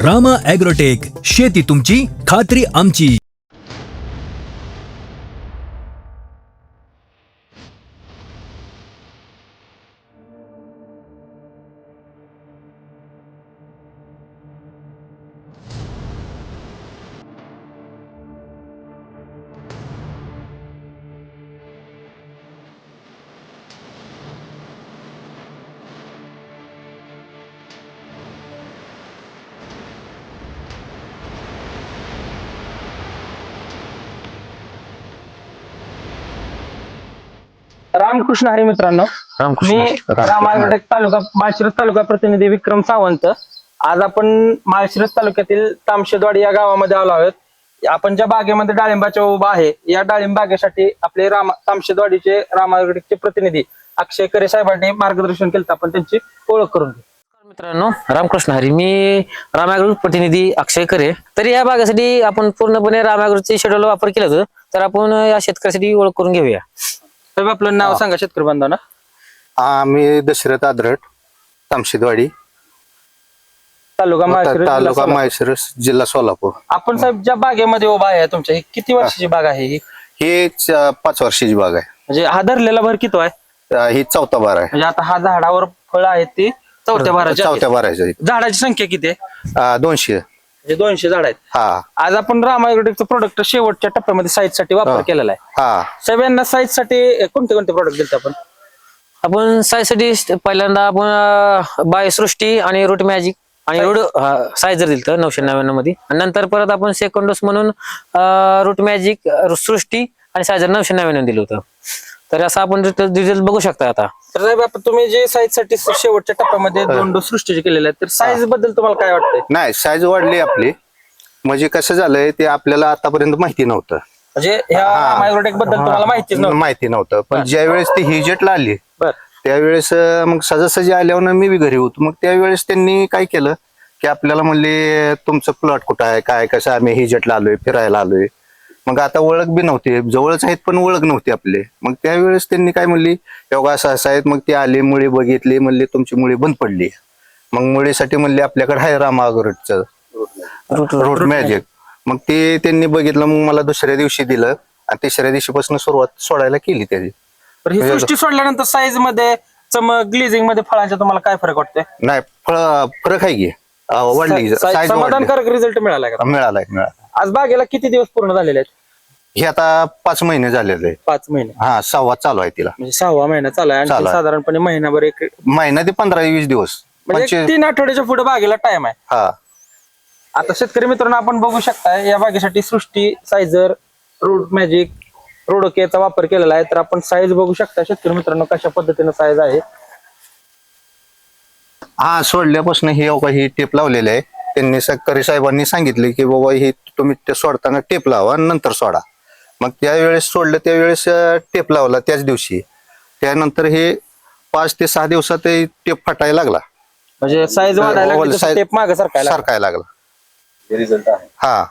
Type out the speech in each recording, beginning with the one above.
Rama agrotech, शेती तुमची, खात्री आमची. रामकृष्ण हरी मित्रांनो, मी रामा ॲग्रोटेक तालुका माळशिरस तालुका प्रतिनिधी विक्रम सावंत. आज आपण माळशिरस तालुक्यातील तामशेदवाडी या गावामध्ये आलो आहोत. आपण ज्या बागेमध्ये डाळिंबाच्या उभा आहे, या डाळिंब बागेसाठी आपले तामशेदवाडीचे रामा ॲग्रोटेकचे प्रतिनिधी अक्षय करे साहेबांनी मार्गदर्शन केलं. आपण त्यांची ओळख करून घेऊ. मित्रांनो, रामकृष्ण हरी. मी रामा ॲग्रोटेक प्रतिनिधी अक्षय करे. तर या बागेसाठी आपण पूर्णपणे रामा ॲग्रोटेकचे शेड्यूल वापर केला होता. तर आपण या शेतकऱ्यासाठी ओळख करून घेऊया. साहेब, आपलं नाव सांगा शेतकरी बांधवांना. आम्ही दशरथ आदरट, तामशेदवाडी, तालुका तालुका माळशिरस. माळशिरस, जिल्हा सोलापूर. आपण साहेब ज्या बागेमध्ये उभा आहे तुमच्या, ही किती वर्षाची बाग आहे? ही ही 5 वर्षाची बाग आहे. म्हणजे हा धरलेला भर किती आहे? ही 4था बार आहे. म्हणजे आता हा झाडावर फळ आहेत ती चौथ्या भराची आहेत. 4थ्या बाराची आहे. झाडाची संख्या किती आहे? 200. म्हणजे 200 झाड आहेत. हा आज आपण रामा ॲग्रोटेकचं प्रोडक्ट शेवटच्या टप्प्यामध्ये साईज साठी वापर केलेला आहे. हा सगळ्यांना साईज साठी कोणते कोणते प्रोडक्ट दिले आपण? साईजसाठी पहिल्यांदा आपण बायोसृष्टी आणि रूट मॅजिक आणि रूट साईजर दिलं तर 999 मध्ये. आणि नंतर परत आपण सेकंड डोस म्हणून रूट मॅजिक, सृष्टी आणि साईजर 999 दिलं होतं. तर असं आपण रिझल्ट बघू शकता. आता तर साहेब, आपण तुम्ही जे साईज साठी शेवटच्या टप्प्यामध्ये 2 डोस सृष्टीचे केलेले आहेत, तर साईज बद्दल तुम्हाला काय वाटतंय? नाही, साईज वाढली आपली. म्हणजे कसं झालंय ते आपल्याला आतापर्यंत माहिती नव्हतं. म्हणजे ह्या रामा ॲग्रोटेक बद्दल तुम्हाला माहितीच नव्हतं? माहिती नव्हतं. पण ज्या वेळेस ती हिजेटला आली बर. त्यावेळेस मग सहजासहजी आल्यावर मी बी घरी होतो. मग त्यावेळेस त्यांनी काय केलं की आपल्याला म्हणले तुमचं प्लॉट कुठं आहे, काय कसं, आम्ही हिजेटला आलोय, फिरायला आलोय. मग आता ओळख बी नव्हती, जवळच आहेत पण ओळख नव्हती आपली. मग त्यावेळेस त्यांनी काय म्हणली, योगा असं असं आहेत. मग ते आले, मुळी बघितली, म्हणले तुमची मुळी बंद पडली. मग मुळीसाठी म्हणले आपल्याकडे आहे रामा ॲग्रोटेकचं रूट मॅजिक. मग ते त्यांनी बघितलं, मग मला दुसऱ्या दिवशी दिलं आणि तिसऱ्या दिवशीपासून सुरुवात सोडायला केली त्याची. तर ही सृष्टी सोडल्यानंतर साईज मध्ये, चमक, ग्लेझिंग मध्ये फळांच्या तुम्हाला काय फरक वाटतोय? नाही, फरक आहे की वाढली, साईज समाधानकारक रिझल्ट मिळाला का? मिळालाय. आज बागेला किती दिवस पूर्ण झालेले आहेत? हे आता 5 महिने झालेले आहे. 5 महिने. हा, 6वा चालू आहे तिला. म्हणजे 6वा महिना चालू आहे. चालू आणि आहे. साधारणपणे महिनाभर एक, महिना ते 15-20 दिवस, म्हणजे 3 आठवड्याच्या पुढे बागेला टाइम आहे. हा. आता शेतकरी मित्रांनो, आपण बघू शकता या बागेसाठी सृष्टी, सायझर, रूट मॅजिक, रोडोकेचा वापर केलेला आहे. तर आपण साईज बघू शकता शेतकरी मित्रांनो कशा पद्धतीने साईज आहे. हा, सोडल्यापासून ही टेप लावलेली आहे. त्यांनी करे साहेबांनी सांगितले की बाबा ही तुम्ही ते सोडताना टेप लावा आणि नंतर सोडा. मग त्यावेळेस सोडलं, त्यावेळेस टेप लावला त्याच दिवशी. त्यानंतर हे 5 ते 6 दिवसात टेप फाटायला लागला. म्हणजे साईज वाढायला, टेप मागे सरकायला लागला. रिझल्ट आहे. हा.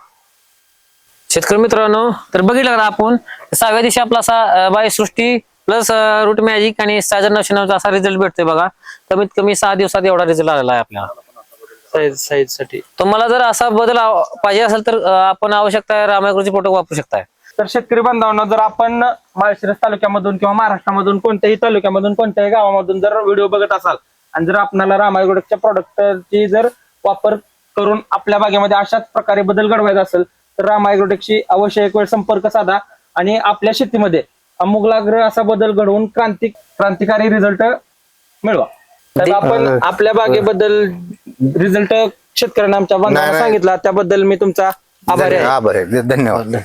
शेतकरी मित्रांनो, तर बघितलं का आपण 6व्या दिवशी आपला असा बायोसृष्टी प्लस रूट मॅजिक आणि साईजर 999 असा रिझल्ट भेटतोय बघा. कमीत कमी 6 दिवसात एवढा रिझल्ट आलेला आहे आपल्याला साईज साठी. तुम्हाला जर असा बदल पाहिजे असेल तर आपण आवश्यकता रामा ॲग्रोचे प्रोडक्ट वापरू शकताय. तर शेतकरी बांधवांना, जर आपण माळशिरस तालुक्यामधून किंवा महाराष्ट्रामधून कोणत्याही तालुक्यामधून, कोणत्याही गावामधून जर व्हिडिओ बघत असाल आणि जर आपल्याला रामा ॲग्रोटेकच्या प्रोडक्टची जर वापर करून आपल्या बागेमध्ये अशाच प्रकारे बदल घडवायचा असेल तर रामा ॲग्रोटेकशी अवश्य एक वेळ संपर्क साधा आणि आपल्या शेतीमध्ये आमूलाग्र असा बदल घडवून क्रांतिकारी रिझल्ट मिळवा. तर आपण आपल्या बागेबद्दल रिझल्ट शेतकऱ्यांना, आमच्या बांधवांना सांगितला, त्याबद्दल मी तुमचा आभारी आहे. धन्यवाद.